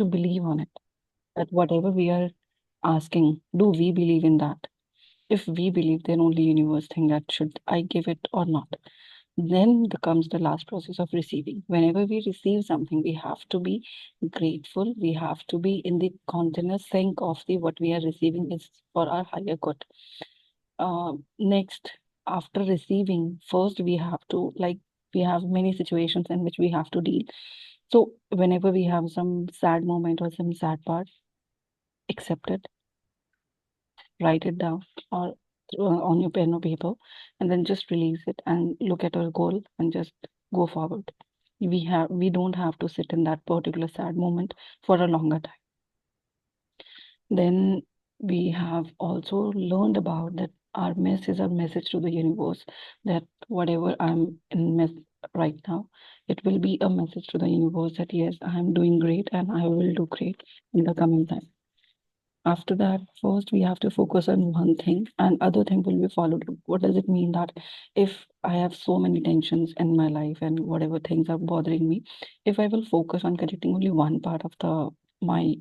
to believe on it. That whatever we are asking, do we believe in that? If we believe, then only universe think that should I give it or not. Then comes the last process of receiving. Whenever we receive something, we have to be grateful. We have to be in the continuous think of the what we are receiving is for our higher good. Next, after receiving, first we have to like we have many situations in which we have to deal. So whenever we have some sad moment or some sad part, accept it, write it down or on your pen or paper, and then just release it and look at our goal and just go forward. We don't have to sit in that particular sad moment for a longer time. Then we have also learned about that our mess is a message to the universe, that whatever I'm in mess right now, it will be a message to the universe that yes, I am doing great and I will do great in the coming time. After that, first we have to focus on one thing and other thing will be followed up. What does it mean? That if I have so many tensions in my life and whatever things are bothering me, if I will focus on correcting only one part of the my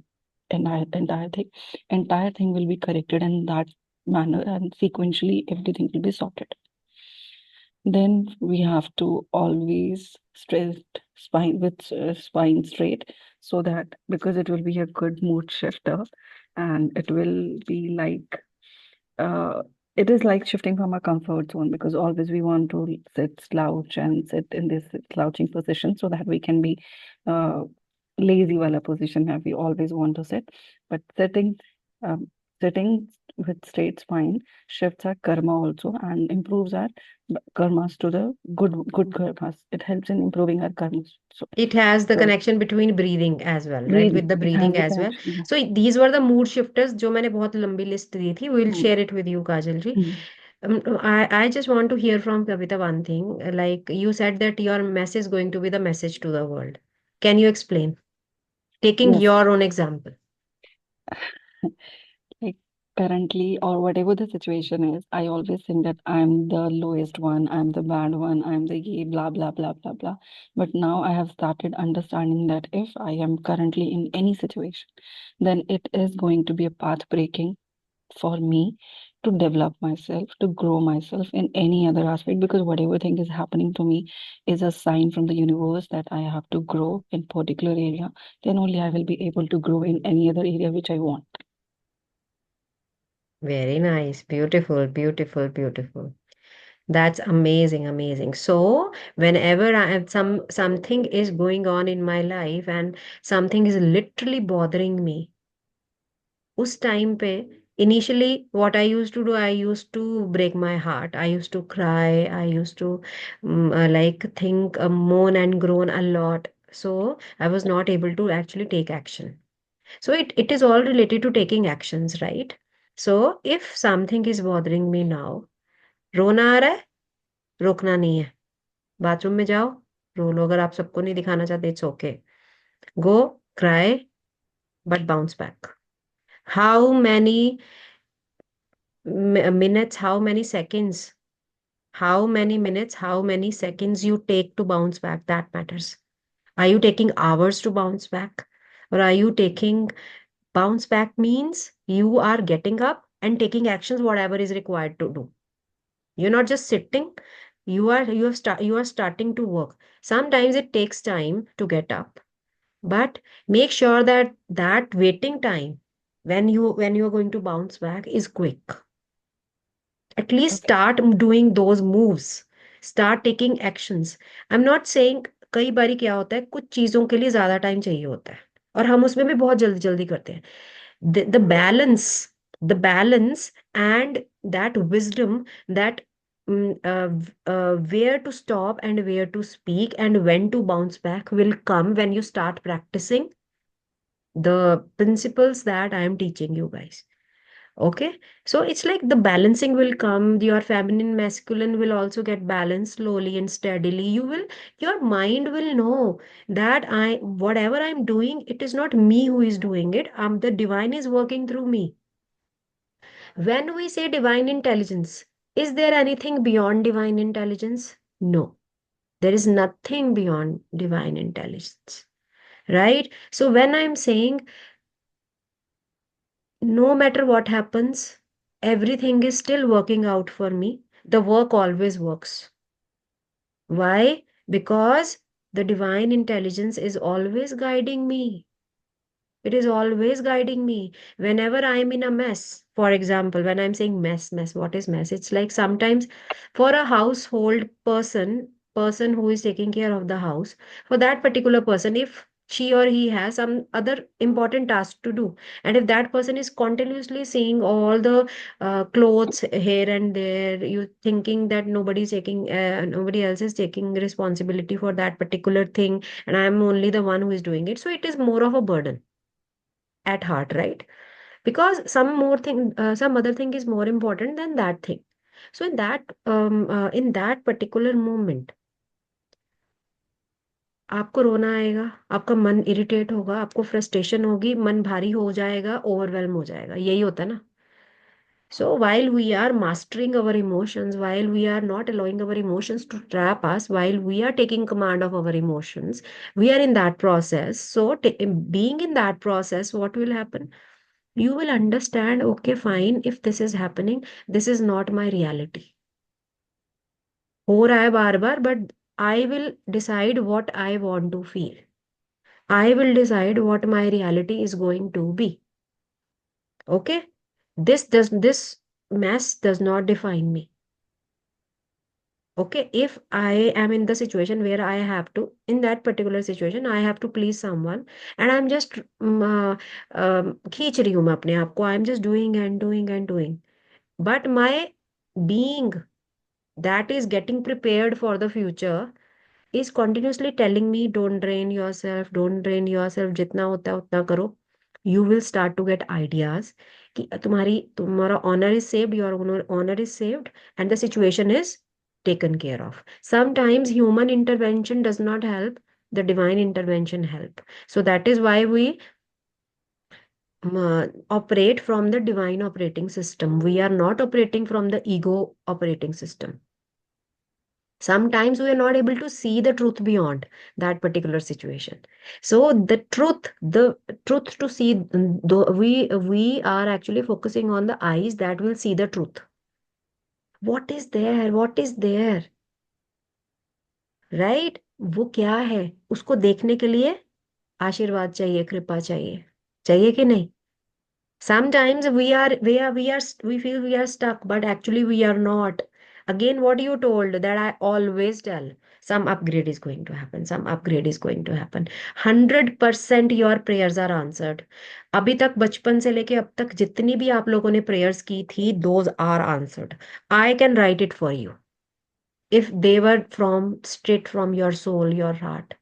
entire thing will be corrected in that manner and sequentially everything will be sorted. Then we have to always stress spine straight, so that because it will be a good mood shifter and it will be like uh, it is like shifting from our comfort zone, because always we want to sit slouch and sit in this slouching position so that we can be uh, lazy wala position that we always want to sit. But um, sitting with straight spine shifts our karma also and improves our karmas to the good karmas. It helps in improving our karmas. So It has the so connection between breathing as well, right? breathing, With the it has breathing the as well. connection. So these were the mood shifters जो मैंने बहुत लंबी list दी थी. We'll Hmm. share it with you, Kajal ji. Hmm. I just want to hear from Kavita one thing. Like you said that your mess is going to be the message to the world. Can you explain? Taking Yes. your own example. Like currently, or whatever the situation is, I always think that I'm the lowest one, I'm the bad one, I'm the gay, blah, blah, blah, blah, blah. But now I have started understanding that if I am currently in any situation, then it is going to be a path breaking for me to develop myself, to grow myself in any other aspect, because whatever thing is happening to me is a sign from the universe that I have to grow in particular area. Then only I will be able to grow in any other area which I want. Very nice. Beautiful, beautiful, beautiful. That's amazing, amazing. So whenever I have something is going on in my life and something is literally bothering me, उस time पे initially what I used to do, I used to break my heart. I used to cry. I used to like think, moan and groan a lot. So I was not able to actually take action. So it is all related to taking actions, right? So if something is bothering me now, रोना आ रहा है, रोकना नहीं है. Bathroom में जाओ, रो लो. अगर आप सबको नहीं दिखाना चाहते, it's okay. Go, cry, but bounce back. How many minutes, how many seconds, how many minutes, how many seconds you take to bounce back, that matters. Are you taking hours to bounce back? Or are you taking bounce back means you are getting up and taking actions, whatever is required to do. You're not just sitting, you are starting to work. Sometimes it takes time to get up, but make sure that that waiting time when you are going to bounce back is quick. At least Okay. start doing those moves, start taking actions. I'm not saying, कई बारी क्या होता है, कुछ चीजों के लिए ज्यादा टाइम चाहिए होता है और हम उसमें भी बहुत जल्दी जल्दी करते हैं. The balance and that wisdom, that where to stop and where to speak and when to bounce back will come when you start practicing the principles that I am teaching you guys. Okay, so it's like the balancing will come. Your feminine, masculine will also get balanced slowly and steadily. Your mind will know that whatever I'm doing, it is not me who is doing it. The divine is working through me. When we say divine intelligence, is there anything beyond divine intelligence? No, there is nothing beyond divine intelligence. right? So when I'm saying no matter what happens, everything is still working out for me, the work always works. Why? Because the divine intelligence is always guiding me. It is always guiding me whenever I'm in a mess. For example, when I'm saying mess, what is mess? It's like sometimes for a household person who is taking care of the house, for that particular person, if she or he has some other important task to do, and if that person is continuously seeing all the clothes here and there, you thinking that nobody else is taking responsibility for that particular thing, and I'm only the one who is doing it. So it is more of a burden at heart, right? Because some other thing is more important than that thing. So in that particular moment, आपको रोना आएगा, आपका मन irritate होगा, आपको frustration होगी, मन भारी हो जाएगा, ओवरवेल्म हो जाएगा, यही होता है ना. So while we are mastering our emotions, while we are not allowing our emotions to trap us, while we are taking command of our emotions, we are in that process. So being in that process, what will happen? You will understand, okay, fine, if this is happening, this is not my reality. हो रहा है बार बार, but I will decide what I want to feel. I will decide what my reality is going to be. Okay? This mess does not define me. Okay, if I am in the situation where I have to, in that particular situation, I have to please someone, and I'm just खींच रही हूँ मैं अपने आप को, I'm just doing and doing and doing. But my being that is getting prepared for the future is continuously telling me, don't drain yourself, जितना होता है उतना करो. You will start to get ideas कि तुम्हारा honor is saved, your honor is saved, and the situation is taken care of. Sometimes human intervention does not help, the divine intervention help. So that is why we operate from the divine operating system. We are not operating from the ego operating system. Sometimes we are not able to see the truth beyond that particular situation. So the truth to see, we are actually focusing on the eyes that will see the truth. What is there? What is there? Right? वो क्या है? उसको देखने के लिए आशीर्वाद चाहिए, कृपा चाहिए. चाहिए कि नहीं? Sometimes we feel we are stuck, but actually we are not. Again, what you told that I always tell, some upgrade is going to happen, some upgrade is going to happen. 100% your prayers are answered. अभी तक बचपन से लेके अब तक जितनी भी आप लोगों ने prayers की थी, those are answered. I can write it for you if they were from straight from your soul, your heart.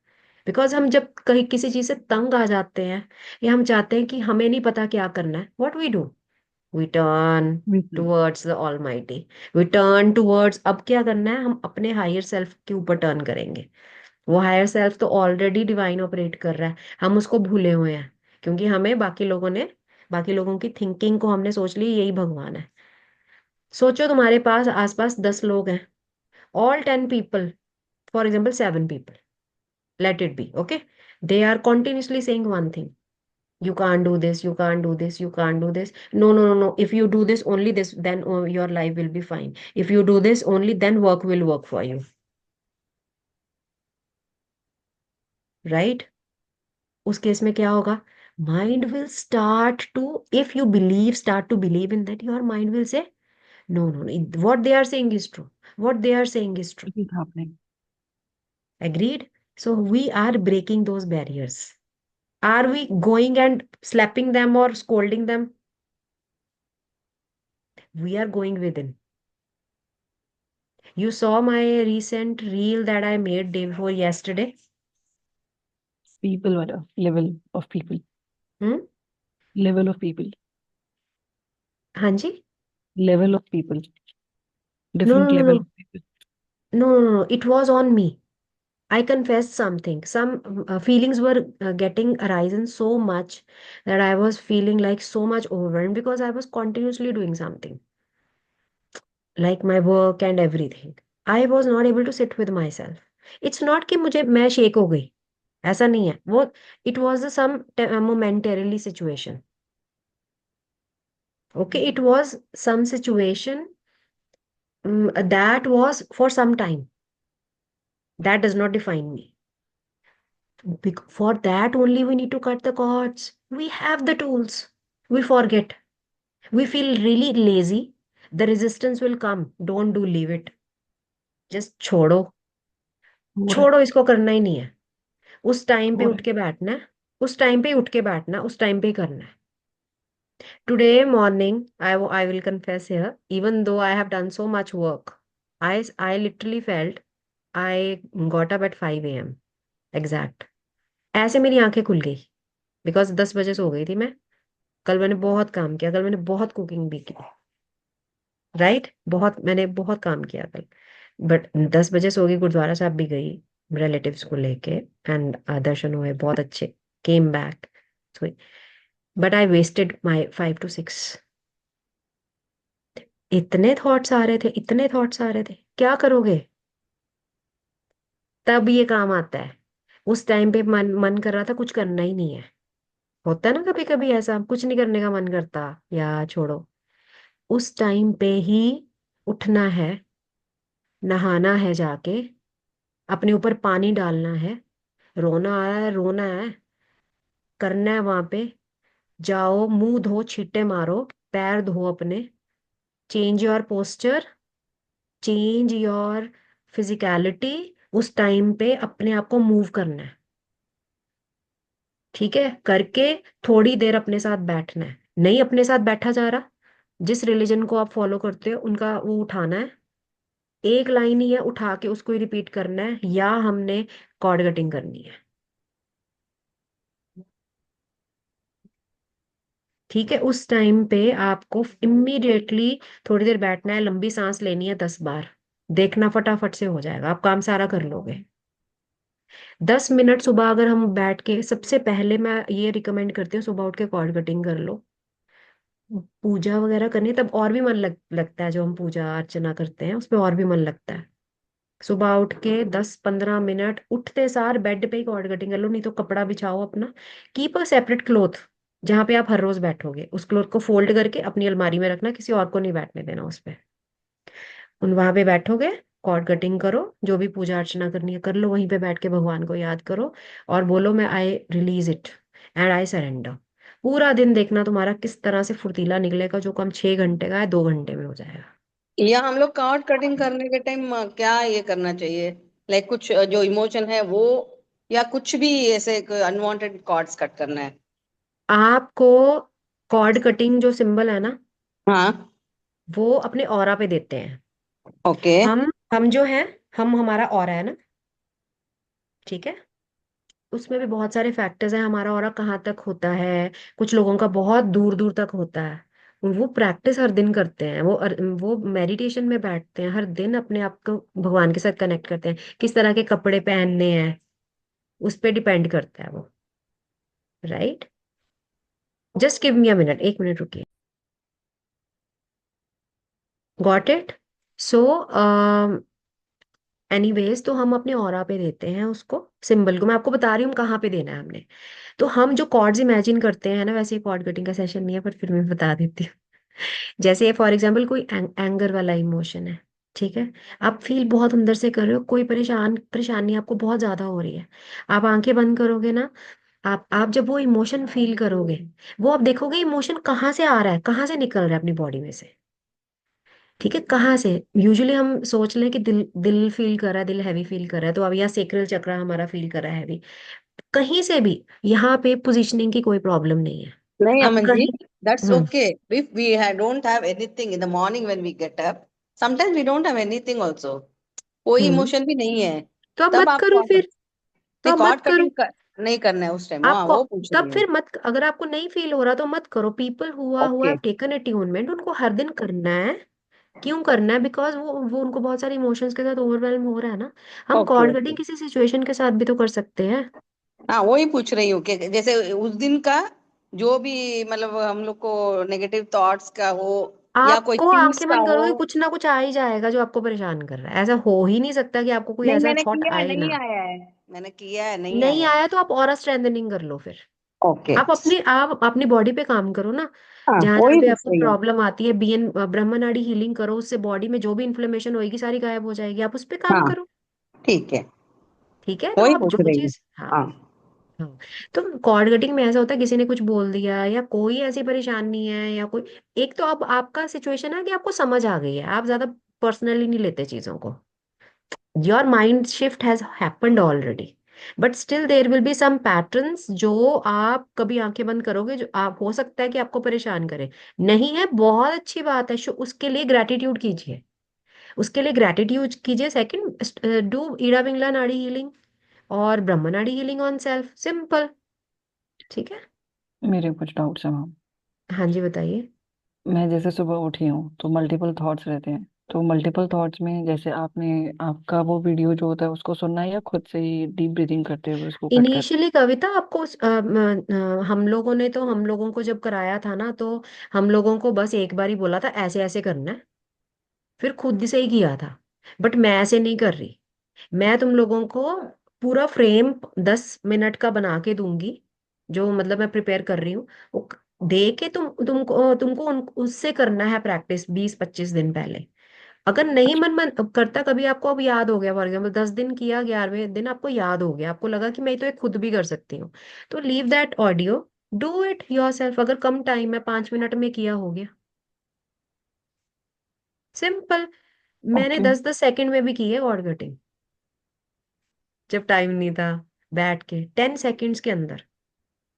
Because हम जब कहीं किसी चीज से तंग आ जाते हैं, या हम चाहते हैं कि हमें नहीं पता क्या करना है, what we do, we turn Mhm. Towards the Almighty. We turn towards, अब क्या करना है, हम अपने हायर सेल्फ के ऊपर टर्न करेंगे. वो हायर सेल्फ तो ऑलरेडी डिवाइन ऑपरेट कर रहा है, हम उसको भूले हुए हैं, क्योंकि हमें बाकी लोगों की थिंकिंग को हमने सोच ली यही भगवान है. सोचो तुम्हारे पास आसपास 10 लोग हैं, all 10 people, for example 7 people, let it be, okay, they are continuously saying one thing: you can't do this, you can't do this, you can't do this, no, no, no, no, if you do this only this, then your life will be fine, if you do this only, then work will work for you, right? उस case में क्या होगा? Mind will start to, if you start to believe in that, your mind will say, no, no, no, what they are saying is true, what they are saying is true. It is happening. Agreed? So we are breaking those barriers. Are we going and slapping them or scolding them? We are going within. You saw my recent reel that I made day before yesterday. People were a level of people. Hmm? Level of people. हाँ जी? Level of people. No, Different no, no, level no. of people. No, no, no, no. It was on me. I confessed something. Some feelings were getting arisen so much that I was feeling like so much overwhelmed because I was continuously doing something, like my work and everything. I was not able to sit with myself. It's not कि मुझे मैं shake हो गई. ऐसा नहीं है वो, it was some momentarily situation, okay, it was some situation that was for some time. That does not define me. For that only we need to cut the cords. We have the tools. We forget. We feel really lazy. The resistance will come. Don't do, leave it. Just छोड़ो, हो रहा छोड़ो, इसको करना ही नहीं है। उस time पे हो उठ रहा के बैठना है, उस टाइम पे उठ के बैठना, उस टाइम पे ही करना है। Today morning, I will confess here, even though I have done so much work, I literally felt I got up at 5 a.m. Exact. ऐसे मेरी आंखें खुल गई, बिकॉज 10 बजे सो गई थी मैं। कल मैंने बहुत काम किया, कल मैंने बहुत कुकिंग भी की, राइट, बहुत, मैंने बहुत काम किया कल। बट 10 बजे सो गई, गुरुद्वारा साहब भी गई रिलेटिव्स को लेके, एंड दर्शन हुए बहुत अच्छे, came back, but I wasted my 5 to 6। इतने थॉट्स आ रहे थे, इतने थॉट्स आ रहे थे, क्या करोगे? तब ये काम आता है। उस टाइम पे मन मन कर रहा था कुछ करना ही नहीं है। होता है ना कभी कभी ऐसा, कुछ नहीं करने का मन करता, या छोड़ो। उस टाइम पे ही उठना है, नहाना है जाके, अपने ऊपर पानी डालना है, रोना आ रहा है रोना है, करना है वहां पे, जाओ, मुंह धो, छींटे मारो, पैर धो अपने, change your posture, change your physicality. उस टाइम पे अपने आप को मूव करना है, ठीक है, करके थोड़ी देर अपने साथ बैठना है। नहीं अपने साथ बैठा जा रहा, जिस रिलीजन को आप फॉलो करते हो उनका वो उठाना है, एक लाइन ही है, उठा के उसको ही रिपीट करना है, या हमने कॉर्ड कटिंग करनी है, ठीक है। उस टाइम पे आपको इम्मीडिएटली थोड़ी देर बैठना है, लंबी सांस लेनी है 10 बार, देखना फटाफट से हो जाएगा, आप काम सारा कर लोगे। 10 मिनट सुबह अगर हम बैठ के, सबसे पहले मैं ये रिकमेंड करती हूँ, सुबह उठ के कॉर्ड कटिंग कर लो। पूजा वगैरह करनी है तब और भी मन लगता है, जो हम पूजा अर्चना करते हैं उसमें और भी मन लगता है। सुबह उठ के 10-15 मिनट उठते सार बेड पे ही कॉर्ड कटिंग कर लो, नहीं तो कपड़ा बिछाओ अपना, कीप अ सेपरेट क्लोथ, जहां पे आप हर रोज बैठोगे उस क्लोथ को फोल्ड करके अपनी अलमारी में रखना, किसी और को नहीं बैठने देना उस पे। उन वहां पे बैठोगे, कॉर्ड कटिंग करो, जो भी पूजा अर्चना करनी है कर लो, वहीं पे बैठ के भगवान को याद करो, और बोलो मैं I release it and I surrender. पूरा दिन देखना तुम्हारा किस तरह से फुर्तीला निकलेगा, जो काम 6 घंटे का है 2 घंटे में हो जाएगा। या हम लोग कार्ड कटिंग करने के टाइम क्या ये करना चाहिए? लाइक कुछ जो इमोशन है वो, या कुछ भी ऐसे अनवांटेड कॉर्ड्स कट करना है? आपको कॉर्ड कटिंग जो सिंबल है ना, हाँ। वो अपने ऑरा पे देते हैं। ओके। हम जो है, हम हमारा ऑरा है ना, ठीक है, उसमें भी बहुत सारे फैक्टर्स हैं, हमारा ऑरा कहाँ तक होता है, कुछ लोगों का बहुत दूर दूर तक होता है। वो प्रैक्टिस हर दिन करते हैं, वो मेडिटेशन में बैठते हैं, हर दिन अपने आप को भगवान के साथ कनेक्ट करते हैं। किस तरह के कपड़े पहनने हैं उस पे डिपेंड करता है वो, right. Just give me a minute, 1 minute रुकिए। Got it. सो एनीवेज, तो हम अपने ऑरा पे देते हैं उसको, सिंबल को मैं आपको बता रही हूँ कहाँ पे देना है हमने। तो हम जो कॉर्ड्स इमेजिन करते हैं ना, वैसे ये कॉर्ड कटिंग का सेशन नहीं है, पर फिर मैं बता देती हूँ। जैसे फॉर एग्जाम्पल कोई एंगर वाला इमोशन है, ठीक है, आप फील बहुत अंदर से कर रहे हो, कोई परेशानी आपको बहुत ज्यादा हो रही है, आप आंखें बंद करोगे ना, आप जब वो इमोशन फील करोगे, वो आप देखोगे इमोशन कहाँ से आ रहा है, कहाँ से निकल रहा है अपनी बॉडी में से, ठीक है, कहाँ से। यूजुअली हम सोच लें कि दिल दिल फील कर रहा है, दिल हैवी फील कर रहा है, तो अब या सेक्रल चक्र हमारा फील कर रहा है हैवी, कहीं से भी। यहाँ पे पोजीशनिंग की कोई प्रॉब्लम नहीं है। नहीं आप अमन जी, कहीं, that's hmm okay if we don't have anything in the morning when we get up. Sometimes we don't have anything also. कोई हम्म इमोशन भी नहीं है। तो आप तब मत आप करो क्या कर? फिर, तो नहीं, आप मत कॉर्ड करो। कटिंग नहीं करना है उस टाइम, हाँ आपको वो पूछ तब रही हूँ। फिर मत, अगर आपको नहीं फील हो रहा तो मत करो। People who okay. Have taken attunement, उनको हर दिन करना है। क्यों करना है? बिकॉज वो उनको बहुत सारे इमोशंस के साथ ओवरवेलम हो रहा है ना। हम ओके। Cord okay. कटिंग किसी सिचुएशन के साथ भी तो कर सकते हैं। हाँ वही पूछ रही हूँ कि जैसे उस दिन का जो भी मतलब हम लोग को नेगेटिव थॉट्स का हो, या कोई आपको पीस आंखें का बंद हो। करोगे कुछ ना कुछ आ ही जाएगा जो आपको परेशान कर रहा है, ऐसा हो ही नहीं सकता कि आपको कोई नहीं ऐसा मैंने थॉट किया है, आए नहीं ना। आया है। मैंने किया है, नहीं नहीं आया। आया तो आप ऑरा स्ट्रेंथनिंग कर लो फिर। ओके। आप अपनी बॉडी पे काम करो ना। हाँ, जहां जहां वही पे तो आपको सही है। प्रॉब्लम आती है, बीएन ब्रह्मनाड़ी हीलिंग करो, उससे बॉडी में जो भी इन्फ्लेमेशन होगी सारी गायब हो जाएगी, आप उस पे काम हाँ, करो। ठीक है, ठीक है, तो वही आप पूछ जो रही हूँ। चीज, हाँ। हाँ। हाँ। तो कॉर्ड कटिंग में ऐसा होता है, किसी ने कुछ बोल दिया या कोई ऐसी परेशानी है या कोई, एक तो अब आपका सिचुएशन है कि आपको समझ आ गई है, आप ज्यादा पर्सनली नहीं लेते चीजों को, your mind shift has happened already. But still there will be some patterns जो आप कभी आंखें बंद करोगे, जो आप हो सकता है कि आपको परेशान करे। नहीं है, बहुत अच्छी बात है, उसके लिए ग्रेटिट्यूड कीजिए, उसके लिए ग्रेटिट्यूड कीजिए। सेकंड, डू ईड़ा पिंगला नाड़ी हीलिंग और ब्रह्म नाड़ी हीलिंग ऑन सेल्फ, सिंपल। ठीक है। मेरे कुछ डाउट्स हैं मैम। हाँ जी, बताइए। मैं जैसे सुबह उठी हूँ तो मल्टीपल थॉट्स रहते हैं, तो मल्टीपल थॉट्स में जैसे आपने आपका वो वीडियो जो होता है उसको सुनना है या खुद से ही डीप ब्रीदिंग करते हुए उसको कट कर। इनिशियली कविता आपको हम लोगों ने तो, हम लोगों को जब कराया था ना, तो हम लोगों को बस एक बार ही बोला था ऐसे ऐसे करना है, फिर खुद से ही किया था। बट मैं ऐसे नहीं कर रही। मैं तुम लोगों को पूरा फ्रेम 10 मिनट का बना के दूंगी, जो मतलब मैं प्रिपेयर कर रही हूँ, वो दे के तुमको उससे करना है प्रैक्टिस 20-25 दिन पहले। अगर नहीं मन करता, कभी आपको अब याद हो गया, फॉर एग्जाम्पल 10 दिन किया, 11वें दिन आपको याद हो गया, आपको लगा कि मैं तो ये खुद भी कर सकती हूँ, तो leave that audio, do it your self. अगर कम टाइम है, 5 मिनट में किया, हो गया, सिंपल। मैंने ओके। 10-10 सेकंड में भी की है कॉर्ड कटिंग, जब टाइम नहीं था, बैठ के 10 सेकंड्स के अंदर।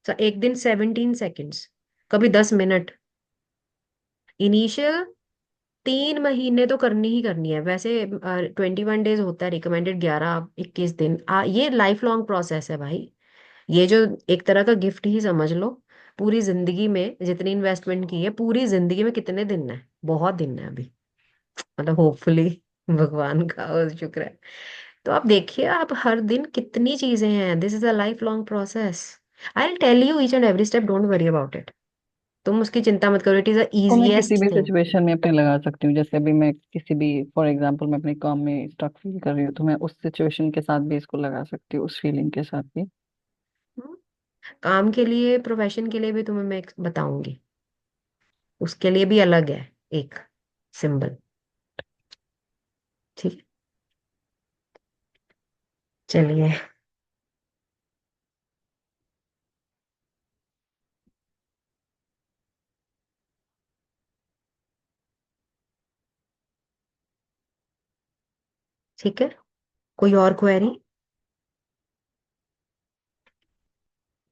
एक दिन 17 सेकंड्स, कभी 10 मिनट। इनिशियल 3 महीने तो करनी ही करनी है वैसे। 21 डेज होता है रिकमेंडेड, 11-21 दिन, ये लाइफ लॉन्ग प्रोसेस है भाई। ये जो एक तरह का गिफ्ट ही समझ लो। पूरी जिंदगी में जितनी इन्वेस्टमेंट की है, पूरी जिंदगी में कितने दिन है, बहुत दिन है अभी, मतलब होपफुली भगवान का और शुक्र है। तो आप देखिए, आप हर दिन कितनी चीजें हैं, this is a life long process. I will tell you each and every step, don't worry about it. तुम उसकी चिंता मत करो, इट इज द तो मैं किसी इजीएस्ट भी थिंग। सिचुएशन में अपने लगा सकती हूँ, जैसे अभी मैं किसी भी, फॉर एग्जांपल मैं अपने काम में स्टक फील कर रही हूँ तो मैं उस सिचुएशन के साथ भी इसको लगा सकती हूँ, उस फीलिंग के साथ भी। काम के लिए, प्रोफेशन के लिए भी तुम्हें मैं बताऊंगी, उसके लिए भी अलग है एक सिंबल। ठीक है, चलिए। ठीक है, कोई और क्वेरी?